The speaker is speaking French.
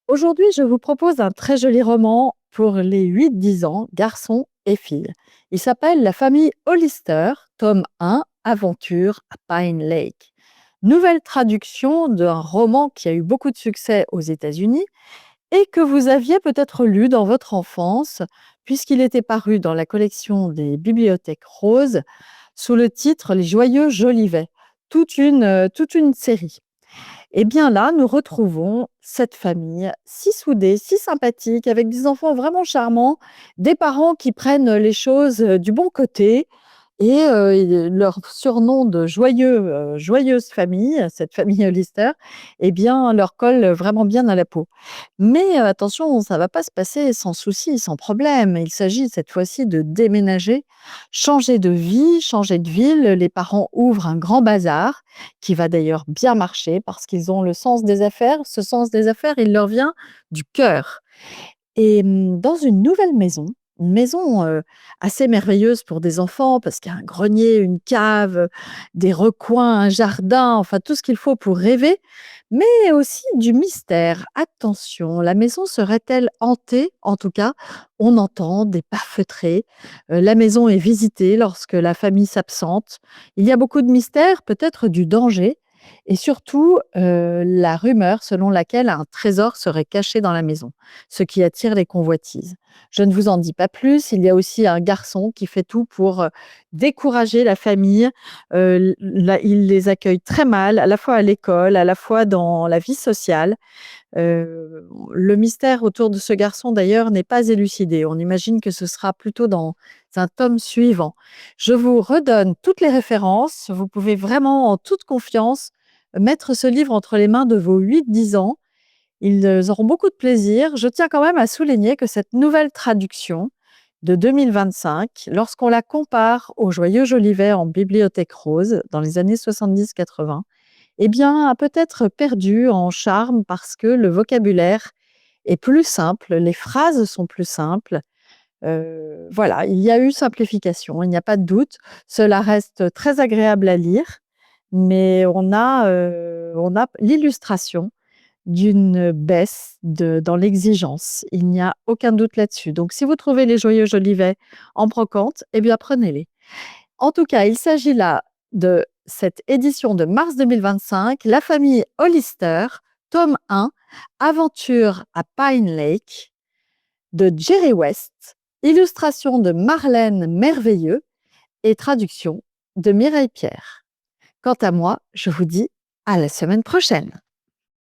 Aujourd'hui, je vous propose un très joli roman pour les 8-10 ans, garçons et filles. Il s'appelle La famille Hollister, tome 1, Aventure à Pine Lake. Nouvelle traduction d'un roman qui a eu beaucoup de succès aux États-Unis et que vous aviez peut-être lu dans votre enfance, puisqu'il était paru dans la collection des bibliothèques roses sous le titre Les Joyeux Jolivet, toute une série. Et bien là, nous retrouvons cette famille si soudée, si sympathique, avec des enfants vraiment charmants, des parents qui prennent les choses du bon côté et leur surnom de joyeuse famille, cette famille Hollister, eh bien, leur colle vraiment bien à la peau. Mais attention, ça ne va pas se passer sans souci, sans problème. Il s'agit cette fois-ci de déménager, changer de vie, changer de ville. Les parents ouvrent un grand bazar qui va d'ailleurs bien marcher parce qu'ils ont le sens des affaires. Ce sens des affaires, il leur vient du cœur. Et dans une maison, assez merveilleuse pour des enfants parce qu'il y a un grenier, une cave, des recoins, un jardin, enfin tout ce qu'il faut pour rêver, mais aussi du mystère. Attention, la maison serait-elle hantée? En tout cas, on entend des pas feutrés, la maison est visitée lorsque la famille s'absente. Il y a beaucoup de mystères, peut-être du danger et surtout, la rumeur selon laquelle un trésor serait caché dans la maison, ce qui attire les convoitises. Je ne vous en dis pas plus, il y a aussi un garçon qui fait tout pour, décourager la famille. Il les accueille très mal, à la fois à l'école, à la fois dans la vie sociale. Le mystère autour de ce garçon d'ailleurs n'est pas élucidé. On imagine que ce sera plutôt dans un tome suivant. Je vous redonne toutes les références. Vous pouvez vraiment en toute confiance mettre ce livre entre les mains de vos 8-10 ans. Ils auront beaucoup de plaisir. Je tiens quand même à souligner que cette nouvelle traduction de 2025, lorsqu'on la compare au Joyeux Jolivet en bibliothèque rose dans les années 70-80, eh bien, a peut-être perdu en charme parce que le vocabulaire est plus simple, les phrases sont plus simples. Voilà, il y a eu simplification, il n'y a pas de doute. Cela reste très agréable à lire, mais on a l'illustration d'une baisse dans l'exigence. Il n'y a aucun doute là-dessus. Donc, si vous trouvez les Joyeux Jolivet en brocante, eh bien, prenez-les. En tout cas, il s'agit là de cette édition de mars 2025, La famille Hollister, tome 1, Aventure à Pine Lake, de Jerry West, illustration de Marlène Merveilleux et traduction de Mireille Pierre. Quant à moi, je vous dis à la semaine prochaine.